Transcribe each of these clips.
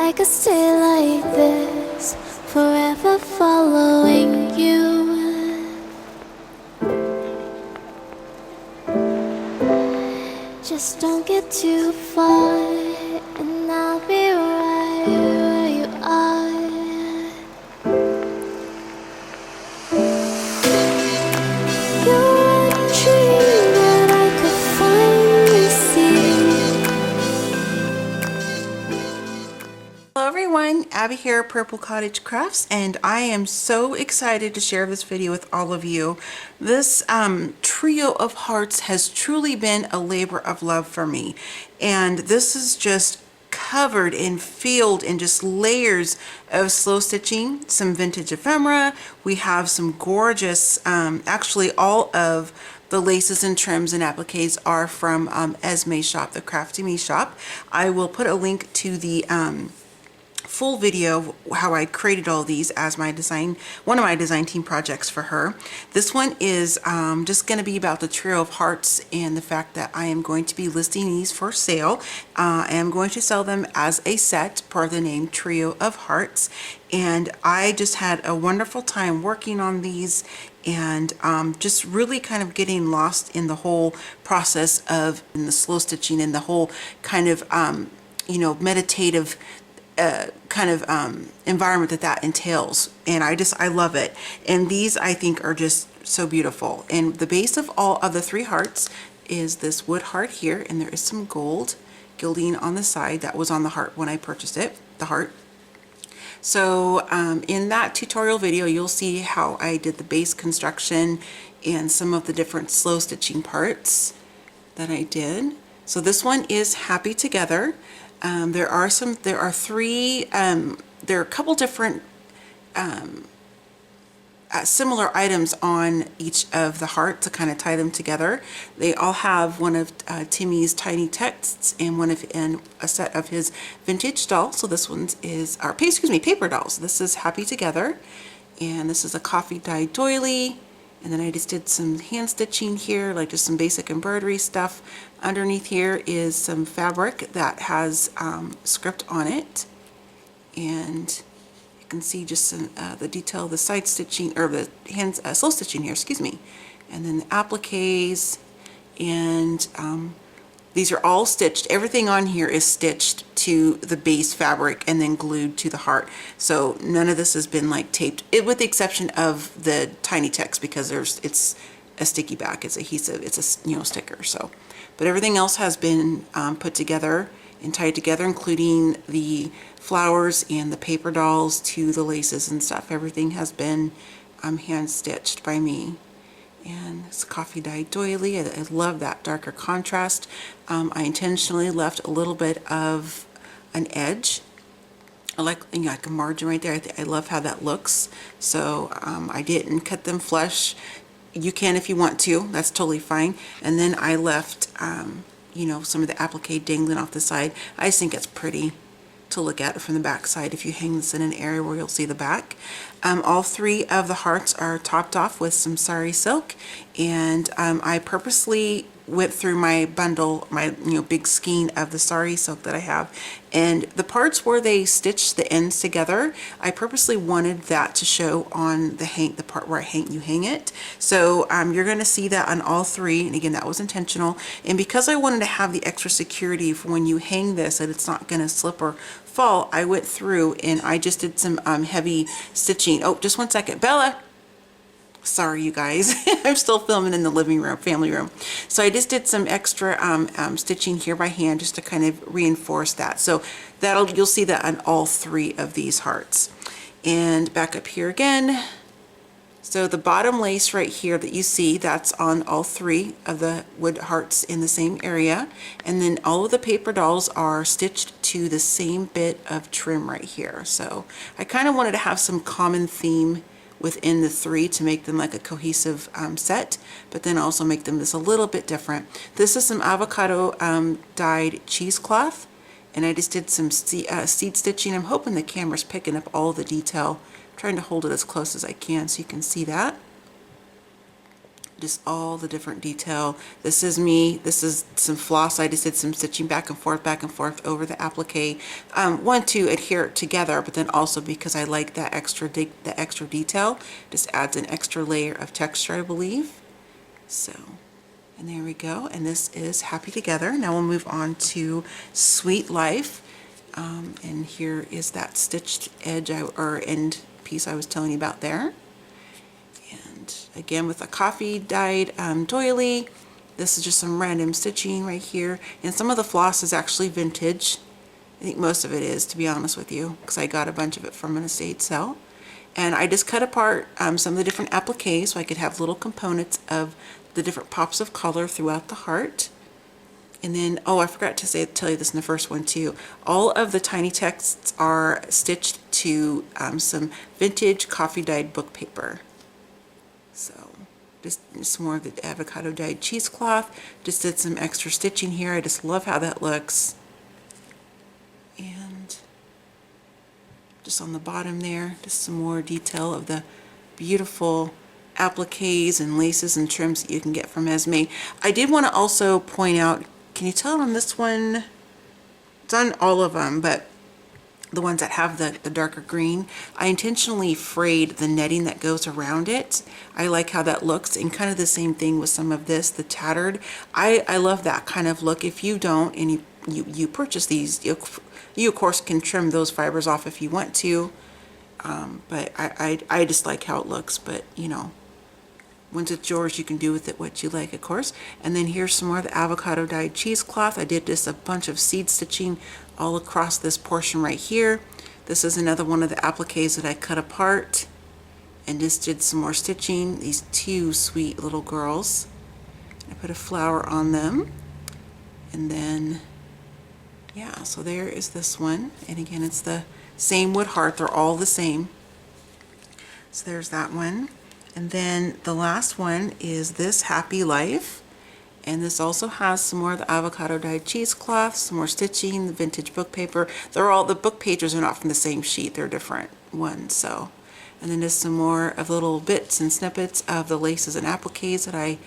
I could stay like this, forever following you. Just don't get too far, and I'll be right where you are. You're a dream that I could finally see. Hello everyone, Abby here, Purple Cottage Crafts, and I am so excited to share this video with all of you. This trio of hearts has truly been a labor of love for me, and this is just covered and filled in just layers of slow stitching, some vintage ephemera. We have some gorgeous, actually all of the laces and trims and appliques are from Esme's shop, the Crafty Me shop. I will put a link to the full video of how I created all these as my design, one of my design team projects for her. This one is just going to be about the trio of hearts and the fact that I am going to be listing these for sale. I am going to sell them as a set per the name Trio of Hearts, and I just had a wonderful time working on these and just really kind of getting lost in the whole process of the slow stitching and the whole kind of you know, meditative kind of environment that entails, and I love it. And these I think are just so beautiful. And the base of all of the three hearts is this wood heart here, and there is some gold gilding on the side that was on the heart when I purchased it, the heart. So in that tutorial video you'll see how I did the base construction and some of the different slow stitching parts that I did. So this one is Happy Together. There are a couple different similar items on each of the hearts to kind of tie them together. They all have one of Timmy's tiny texts and a set of his vintage dolls. So this one is, or excuse me, paper dolls. This is Happy Together, and this is a coffee dyed doily. And then I just did some hand stitching here, like just some basic embroidery stuff. Underneath here is some fabric that has script on it, and you can see just some, the detail of the side stitching, or the hand slow stitching here, excuse me. And then the appliques, and these are all stitched. Everything on here is stitched to the base fabric and then glued to the heart. So none of this has been like taped, with the exception of the tiny text, because it's a sticky back, it's adhesive, it's a, you know, sticker. So, but everything else has been put together and tied together, including the flowers and the paper dolls to the laces and stuff. Everything has been hand stitched by me. And it's a coffee dyed doily. I love that darker contrast. I intentionally left a little bit of an edge, like, you know, like a margin right there. I love how that looks. So I didn't cut them flush. You can if you want to, that's totally fine. And then I left you know, some of the applique dangling off the side. I just think it's pretty to look at from the back side if you hang this in an area where you'll see the back. All three of the hearts are topped off with some sari silk, and I purposely went through my bundle, my big skein of the sari silk that I have, and the parts where they stitch the ends together, I purposely wanted that to show on the part where you hang it. So you're going to see that on all three, and again, that was intentional. And because I wanted to have the extra security for when you hang this, that it's not going to slip or fall, I went through and I just did some heavy stitching. Oh, just one second, Bella. Sorry, you guys. I'm still filming in the living room, family room. So I just did some extra stitching here by hand just to kind of reinforce that. So you'll see that on all three of these hearts. And back up here again. So the bottom lace right here that you see, that's on all three of the wood hearts in the same area. And then all of the paper dolls are stitched to the same bit of trim right here. So I kind of wanted to have some common theme within the three to make them like a cohesive set, but then also make them just a little bit different. This is some avocado dyed cheesecloth, and I just did some seed stitching. I'm hoping the camera's picking up all the detail. I'm trying to hold it as close as I can so you can see that. just all the different detail. This is me. This is some floss. I just did some stitching back and forth over the applique. One, to adhere it together, but then also because I like that extra detail. Just adds an extra layer of texture, I believe. So, and there we go. And this is Happy Together. Now we'll move on to Sweet Life. And here is that stitched edge or end piece I was telling you about there. And again with a coffee dyed doily. This is just some random stitching right here. And some of the floss is actually vintage. I think most of it is, to be honest with you, because I got a bunch of it from an estate sale. And I just cut apart some of the different appliques so I could have little components of the different pops of color throughout the heart. And then, oh, I forgot to tell you this in the first one too. All of the tiny texts are stitched to some vintage coffee dyed book paper. So just some more of the avocado dyed cheesecloth. Just did some extra stitching here. I just love how that looks. And just on the bottom there, just some more detail of the beautiful appliques and laces and trims that you can get from Esme. I did want to also point out, can you tell on this one? It's on all of them, but the ones that have the darker green, I intentionally frayed the netting that goes around it. I like how that looks, and kind of the same thing with some of this, the tattered. I love that kind of look. If you don't, and you purchase these, you of course can trim those fibers off if you want to, but I just like how it looks. But you know, once it's yours, you can do with it what you like, of course. And then here's some more of the avocado dyed cheesecloth. I did just a bunch of seed stitching all across this portion right here. This is another one of the appliques that I cut apart and just did some more stitching. These two sweet little girls. I put a flower on them. And then, yeah, so there is this one. And again, it's the same wood heart. They're all the same. So there's that one. And then the last one is this Happy Life. And this also has some more of the avocado dyed cheesecloth, some more stitching, the vintage book paper. They're all, the book pages are not from the same sheet, they're different ones. So, and then just some more of little bits and snippets of the laces and appliques that I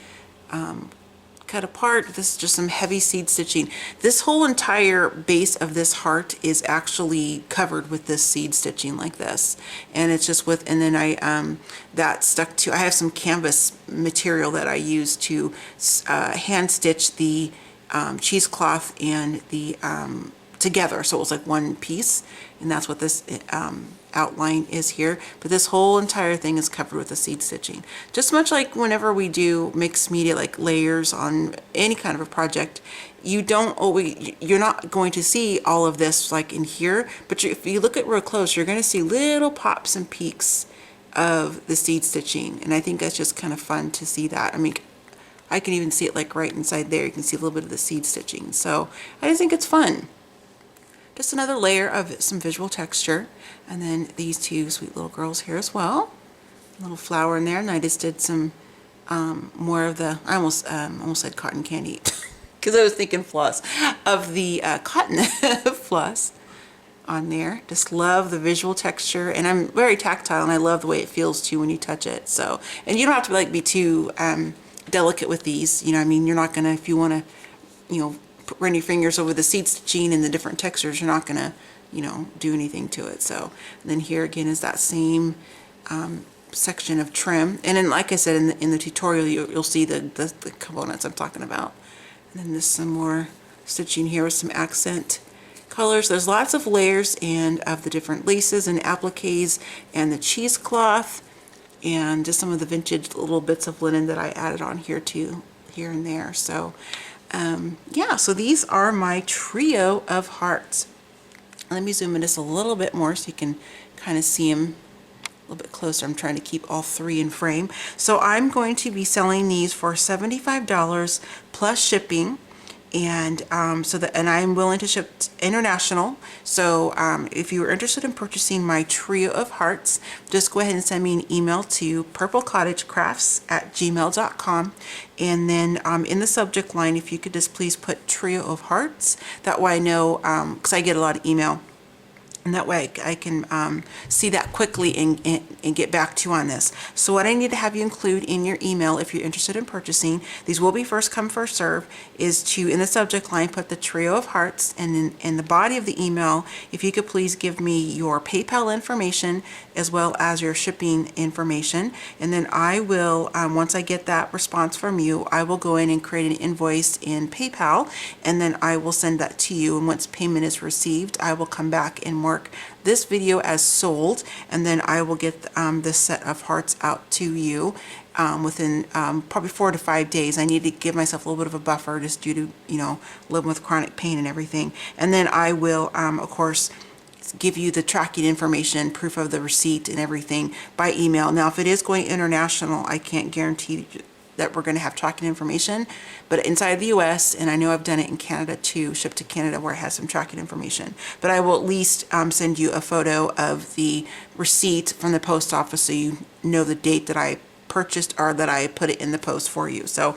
cut apart. This is just some heavy seed stitching. This whole entire base of this heart is actually covered with this seed stitching like this, and it's just with, and then I that stuck to, I have some canvas material that I use to hand stitch the cheesecloth and the together, so it was like one piece, and that's what this outline is here. But this whole entire thing is covered with the seed stitching, just much like whenever we do mixed media, like layers on any kind of a project. You don't always, you're not going to see all of this like in here, but if you look at real close, you're going to see little pops and peaks of the seed stitching, and I think that's just kind of fun to see that. I mean, I can even see it like right inside there. You can see a little bit of the seed stitching, so I just think it's fun. Just another layer of some visual texture. And then these two sweet little girls here as well. A little flower in there, and I just did some more of the, I almost said cotton candy because I was thinking floss, of the cotton floss on there. Just love the visual texture, and I'm very tactile, and I love the way it feels too when you touch it. So, and you don't have to like be too delicate with these, you know. I mean, you're not gonna, if you want to, you know, run your fingers over the seed stitching and the different textures, you're not gonna, you know, do anything to it. So, and then here again is that same section of trim, and then like I said in the tutorial, you'll see the components I'm talking about. And then there's some more stitching here with some accent colors. There's lots of layers and of the different laces and appliques and the cheesecloth, and just some of the vintage little bits of linen that I added on here too, here and there. So yeah, so these are my trio of hearts. Let me zoom in just a little bit more so you can kind of see them a little bit closer. I'm trying to keep all three in frame. So I'm going to be selling these for $75 plus shipping, and and I'm willing to ship international. So if you are interested in purchasing my trio of hearts, just go ahead and send me an email to purplecottagecrafts@gmail.com, and then in the subject line, if you could just please put trio of hearts, that way I know, because I get a lot of email And that way I can see that quickly and get back to you on this. So what I need to have you include in your email if you're interested in purchasing, these will be first come, first serve, is to, in the subject line, put the trio of hearts, and in the body of the email, if you could please give me your PayPal information as well as your shipping information. And then I will, once I get that response from you, I will go in and create an invoice in PayPal, and then I will send that to you. And once payment is received, I will come back and mark this video as sold, and then I will get this set of hearts out to you within probably 4 to 5 days. I need to give myself a little bit of a buffer just due to, living with chronic pain and everything. And then I will, of course, give you the tracking information, proof of the receipt and everything by email. Now, if it is going international, I can't guarantee that we're going to have tracking information, but inside the US, and I know I've done it in Canada too, shipped to Canada where it has some tracking information, but I will at least send you a photo of the receipt from the post office so you know the date that I purchased or that I put it in the post for you. So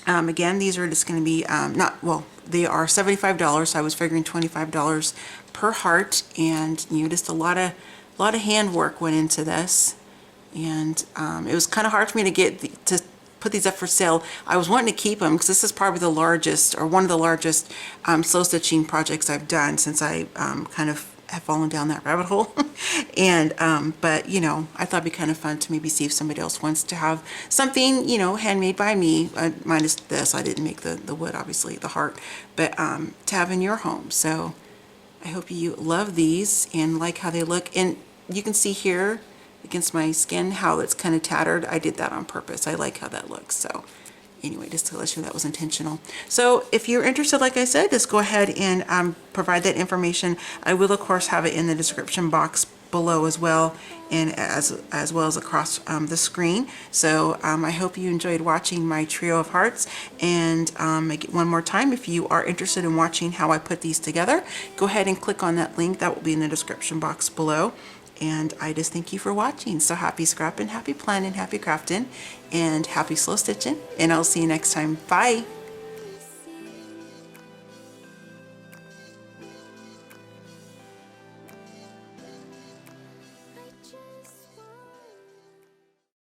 again, these are just going to be they are $75, so I was figuring $25 per heart, and just a lot of handwork went into this. And it was kind of hard for me to put these up for sale. I was wanting to keep them because this is probably the largest, or one of the largest slow stitching projects I've done since I kind of have fallen down that rabbit hole. And but I thought it'd be kind of fun to maybe see if somebody else wants to have something handmade by me, minus this. I didn't make the wood, obviously, the heart, but to have in your home. So I hope you love these and like how they look. And you can see here against my skin how it's kind of tattered. I did that on purpose. I like how that looks. So anyway, just to let you know that was intentional. So if you're interested, like I said, just go ahead and provide that information. I will, of course, have it in the description box below as well, and as well as across the screen. So I hope you enjoyed watching my trio of hearts. And one more time, if you are interested in watching how I put these together, go ahead and click on that link. That will be in the description box below. And I just thank you for watching. So happy scrapping, happy planning, happy crafting, and happy slow stitching. And I'll see you next time. Bye.